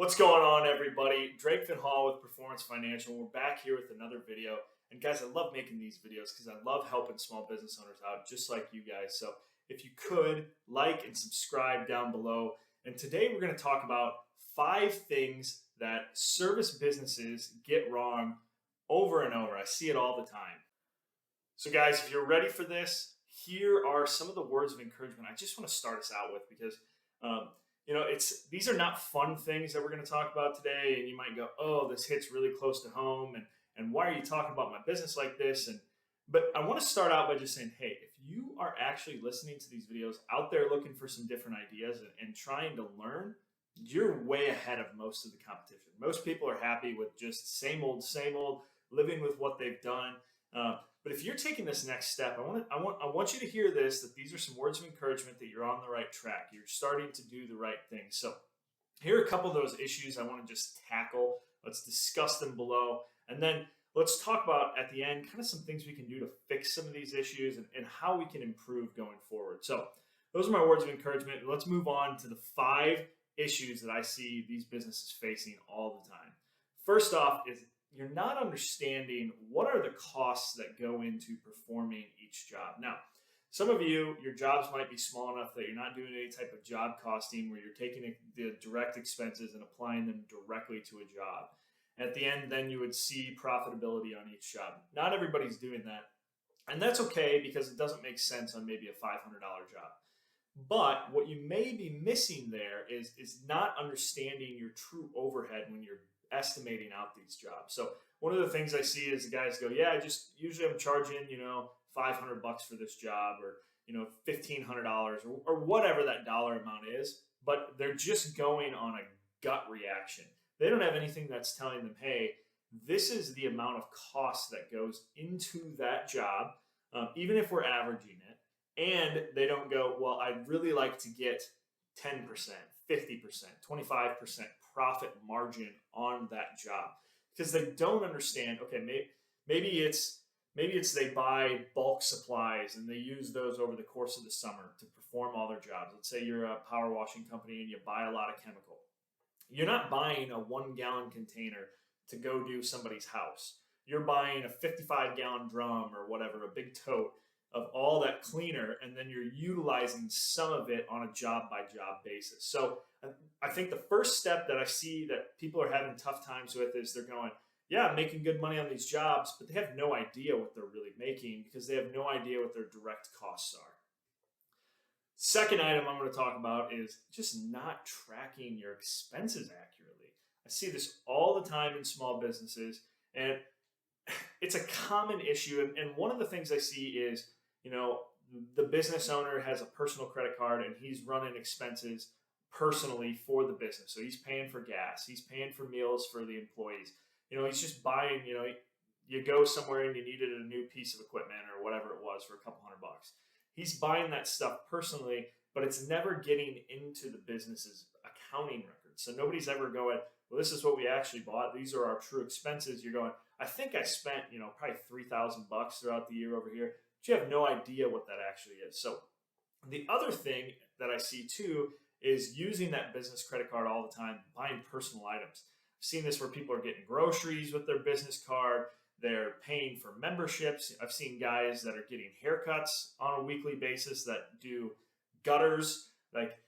What's going on, everybody? Drake Van Hall with Performance Financial. We're back here with another video. And guys, I love making these videos because I love helping small business owners out just like you guys. So if you could, like and subscribe down below. And today we're going to talk about 5 things that service businesses get wrong over and over. I see it all the time. So guys, if you're ready for this, here are some of the words of encouragement I just want to start us out with because these are not fun things that we're going to talk about today. And you might go, oh, this hits really close to home. And why are you talking about my business like this? But I want to start out by just saying, hey, if you are actually listening to these videos out there looking for some different ideas and trying to learn, you're way ahead of most of the competition. Most people are happy with just same old, living with what they've done. But if you're taking this next step, I want you to hear this, that these are some words of encouragement that you're on the right track. You're starting to do the right thing. So here are a couple of those issues I want to just tackle. Let's discuss them below. And then let's talk about, at the end, kind of some things we can do to fix some of these issues and how we can improve going forward. So those are my words of encouragement. Let's move on to the 5 issues that I see these businesses facing all the time. First off is you're not understanding what are the costs that go into performing each job. Now, some of you, your jobs might be small enough that you're not doing any type of job costing where you're taking the direct expenses and applying them directly to a job. At the end, then you would see profitability on each job. Not everybody's doing that. And that's okay because it doesn't make sense on maybe a $500 job. But what you may be missing there is not understanding your true overhead when you're estimating out these jobs. So one of the things I see is the guys go, yeah, usually I'm charging, $500 for this job or, $1,500 or whatever that dollar amount is, but they're just going on a gut reaction. They don't have anything that's telling them, hey, this is the amount of cost that goes into that job, even if we're averaging it. And they don't go, well, I'd really like to get 10%, 50%, 25% profit margin on that job because they don't understand. Okay, maybe it's they buy bulk supplies and they use those over the course of the summer to perform all their jobs. Let's say you're a power washing company and you buy a lot of chemical. You're not buying a 1-gallon container to go do somebody's house. You're buying a 55-gallon drum or whatever, a big tote of all that cleaner, and then you're utilizing some of it on a job-by-job basis. So I think the first step that I see that people are having tough times with is they're going, yeah, I'm making good money on these jobs, but they have no idea what they're really making because they have no idea what their direct costs are. Second item I'm going to talk about is just not tracking your expenses accurately. I see this all the time in small businesses, and it's a common issue. And one of the things I see is, the business owner has a personal credit card and he's running expenses personally for the business. So he's paying for gas, he's paying for meals for the employees. He's just buying, you go somewhere and you needed a new piece of equipment or whatever it was for a couple $100. He's buying that stuff personally, but it's never getting into the business's accounting records. So nobody's ever going, well, this is what we actually bought. These are our true expenses. You're going, I think I spent, probably $3,000 throughout the year over here. But you have no idea what that actually is. So the other thing that I see too is using that business credit card all the time, buying personal items. I've seen this where people are getting groceries with their business card. They're paying for memberships. I've seen guys that are getting haircuts on a weekly basis that do gutters. Like,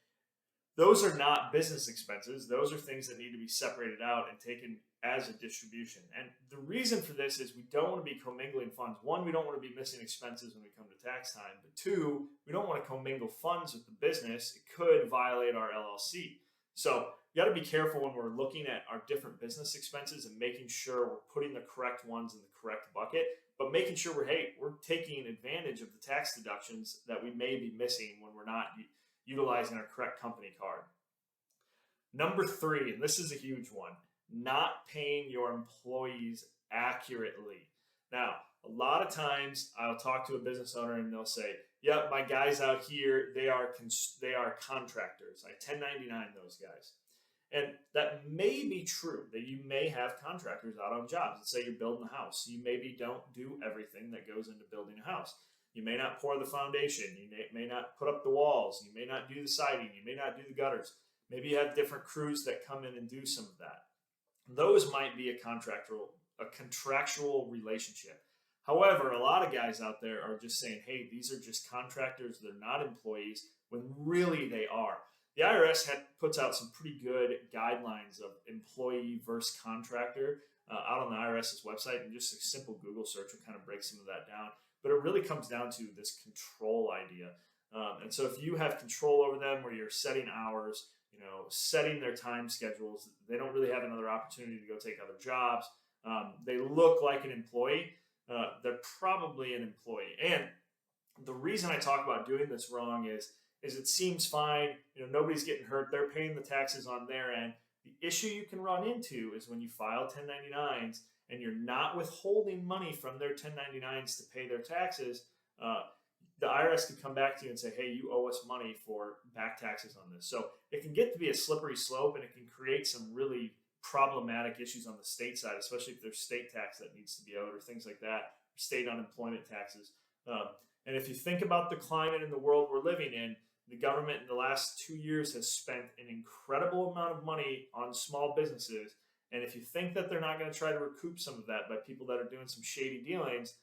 those are not business expenses. Those are things that need to be separated out and taken as a distribution. And the reason for this is we don't want to be commingling funds. 1, we don't want to be missing expenses when we come to tax time. But 2, we don't want to commingle funds with the business. It could violate our LLC. So you got to be careful when we're looking at our different business expenses and making sure we're putting the correct ones in the correct bucket, but making sure we're taking advantage of the tax deductions that we may be missing when we're not utilizing our correct company card. Number 3, and this is a huge one, not paying your employees accurately. Now, a lot of times I'll talk to a business owner and they'll say, yep, my guys out here, they are contractors. I 1099 those guys. And that may be true, that you may have contractors out on jobs. Let's say you're building a house. You maybe don't do everything that goes into building a house. You may not pour the foundation. You may not put up the walls. You may not do the siding. You may not do the gutters. Maybe you have different crews that come in and do some of that. Those might be a contractual relationship. However, a lot of guys out there are just saying, hey, these are just contractors, they're not employees, when really they are. The IRS puts out some pretty good guidelines of employee versus contractor out on the IRS's website, and just a simple Google search will kind of break some of that down. But it really comes down to this control idea. And so if you have control over them, where you're setting hours, setting their time schedules, they don't really have another opportunity to go take other jobs. They look like an employee. They're probably an employee. And the reason I talk about doing this wrong is it seems fine. Nobody's getting hurt. They're paying the taxes on their end. The issue you can run into is when you file 1099s and you're not withholding money from their 1099s to pay their taxes. The IRS can come back to you and say, hey, you owe us money for back taxes on this. So it can get to be a slippery slope, and it can create some really problematic issues on the state side, especially if there's state tax that needs to be owed or things like that, state unemployment taxes. And if you think about the climate in the world we're living in, the government in the last 2 years has spent an incredible amount of money on small businesses. And if you think that they're not going to try to recoup some of that by people that are doing some shady dealings,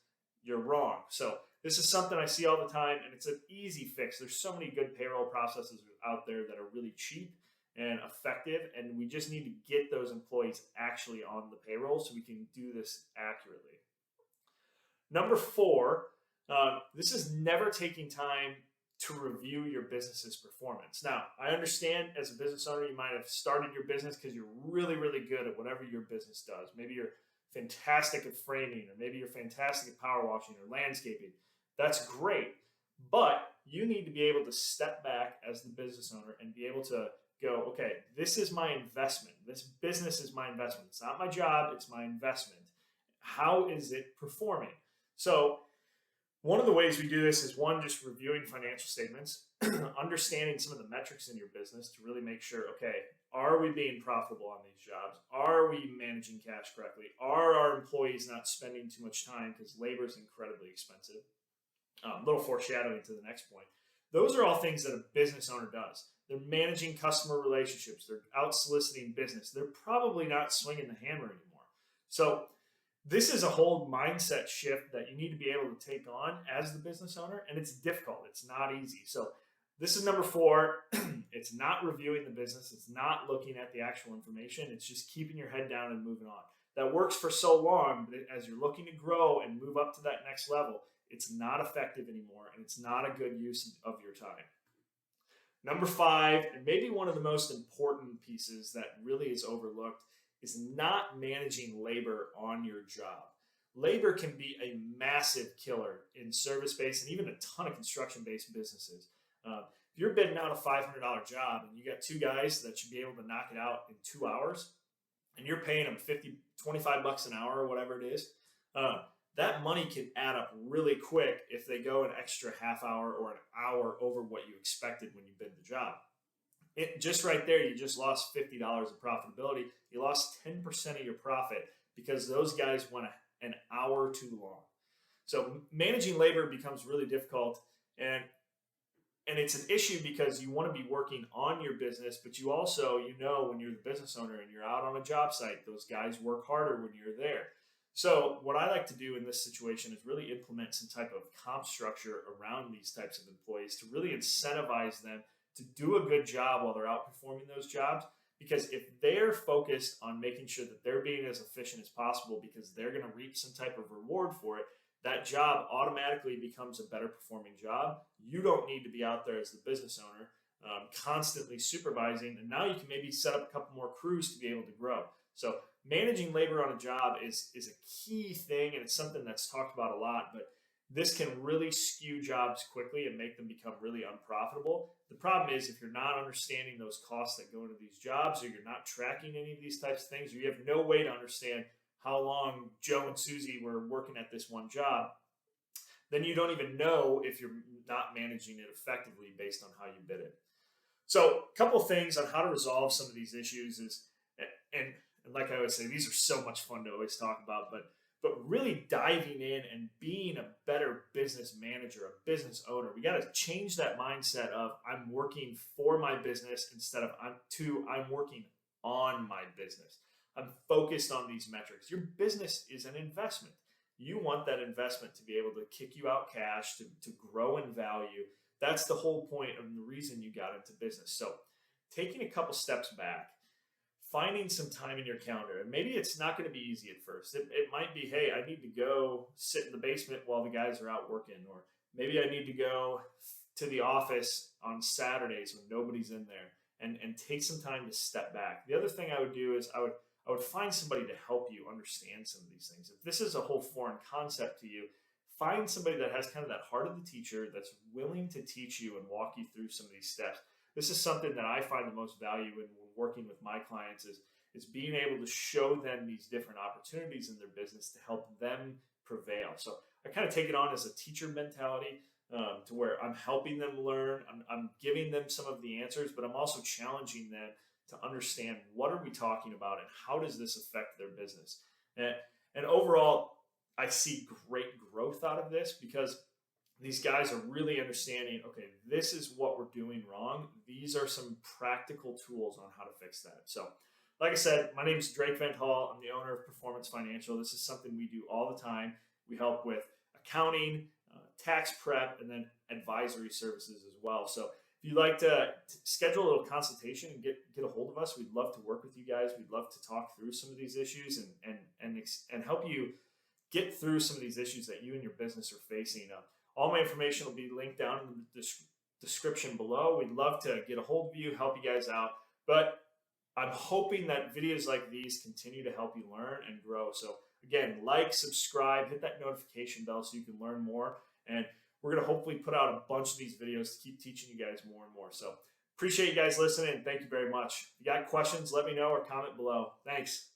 you're wrong. So this is something I see all the time, and it's an easy fix. There's so many good payroll processes out there that are really cheap and effective, and we just need to get those employees actually on the payroll so we can do this accurately. Number 4, this is never taking time to review your business's performance. Now, I understand as a business owner, you might have started your business because you're really, really good at whatever your business does. Maybe you're fantastic at framing, or maybe you're fantastic at power washing or landscaping. That's great. But you need to be able to step back as the business owner and be able to go, okay, this is my investment. This business is my investment. It's not my job, it's my investment. How is it performing? So one of the ways we do this is, one, just reviewing financial statements, understanding some of the metrics in your business to really make sure, okay, are we being profitable on these jobs? Are we managing cash correctly? Are our employees not spending too much time, because labor is incredibly expensive? Little foreshadowing to the next point. Those are all things that a business owner does. They're managing customer relationships. They're out soliciting business. They're probably not swinging the hammer anymore. So this is a whole mindset shift that you need to be able to take on as the business owner, and it's difficult. It's not easy. So this is number 4. It's not reviewing the business. It's not looking at the actual information. It's just keeping your head down and moving on. That works for so long, but as you're looking to grow and move up to that next level, it's not effective anymore, and it's not a good use of your time. Number 5, and maybe one of the most important pieces that really is overlooked, is not managing labor on your job. Labor can be a massive killer in service-based and even a ton of construction-based businesses. If you're bidding out a $500 job and you got 2 guys that should be able to knock it out in 2 hours, and you're paying them $25 an hour or whatever it is, that money can add up really quick if they go an extra half hour or an hour over what you expected when you bid the job. Just right there, you just lost $50 of profitability. You lost 10% of your profit because those guys went an hour too long. So managing labor becomes really difficult, and it's an issue because you want to be working on your business, but you also, when you're the business owner and you're out on a job site, those guys work harder when you're there. So what I like to do in this situation is really implement some type of comp structure around these types of employees to really incentivize them to do a good job while they're outperforming those jobs. Because if they're focused on making sure that they're being as efficient as possible because they're going to reap some type of reward for it, that job automatically becomes a better performing job. You don't need to be out there as the business owner constantly supervising, and now you can maybe set up a couple more crews to be able to grow. So managing labor on a job is a key thing, and it's something that's talked about a lot, but this can really skew jobs quickly and make them become really unprofitable. The problem is if you're not understanding those costs that go into these jobs, or you're not tracking any of these types of things, or you have no way to understand how long Joe and Susie were working at this one job, then you don't even know if you're not managing it effectively based on how you bid it. So a couple of things on how to resolve some of these issues is, and like I always say, these are so much fun to always talk about, but but really diving in and being a better business manager, a business owner. We got to change that mindset of I'm working for my business instead of I'm working on my business. I'm focused on these metrics. Your business is an investment. You want that investment to be able to kick you out cash, to grow in value. That's the whole point of the reason you got into business. So taking a couple steps back, finding some time in your calendar. And maybe it's not going to be easy at first. It might be, hey, I need to go sit in the basement while the guys are out working, or maybe I need to go to the office on Saturdays when nobody's in there, and take some time to step back. The other thing I would do is I would find somebody to help you understand some of these things. If this is a whole foreign concept to you, find somebody that has kind of that heart of the teacher that's willing to teach you and walk you through some of these steps. This is something that I find the most value in when working with my clients is being able to show them these different opportunities in their business to help them prevail. So I kind of take it on as a teacher mentality, to where I'm helping them learn, I'm giving them some of the answers, but I'm also challenging them to understand what are we talking about and how does this affect their business. And overall, I see great growth out of this because these guys are really understanding, okay, this is what we're doing wrong. These are some practical tools on how to fix that. So, like I said, my name is Drake Van Hall. I'm the owner of Performance Financial. This is something we do all the time. We help with accounting, tax prep, and then advisory services as well. So, if you'd like to schedule a little consultation and get a hold of us, we'd love to work with you guys. We'd love to talk through some of these issues and help you get through some of these issues that you and your business are facing. All my information will be linked down in the description below. We'd love to get a hold of you, help you guys out. But I'm hoping that videos like these continue to help you learn and grow. So again, like, subscribe, hit that notification bell so you can learn more. And we're going to hopefully put out a bunch of these videos to keep teaching you guys more and more. So appreciate you guys listening, and thank you very much. If you got questions, let me know or comment below. Thanks.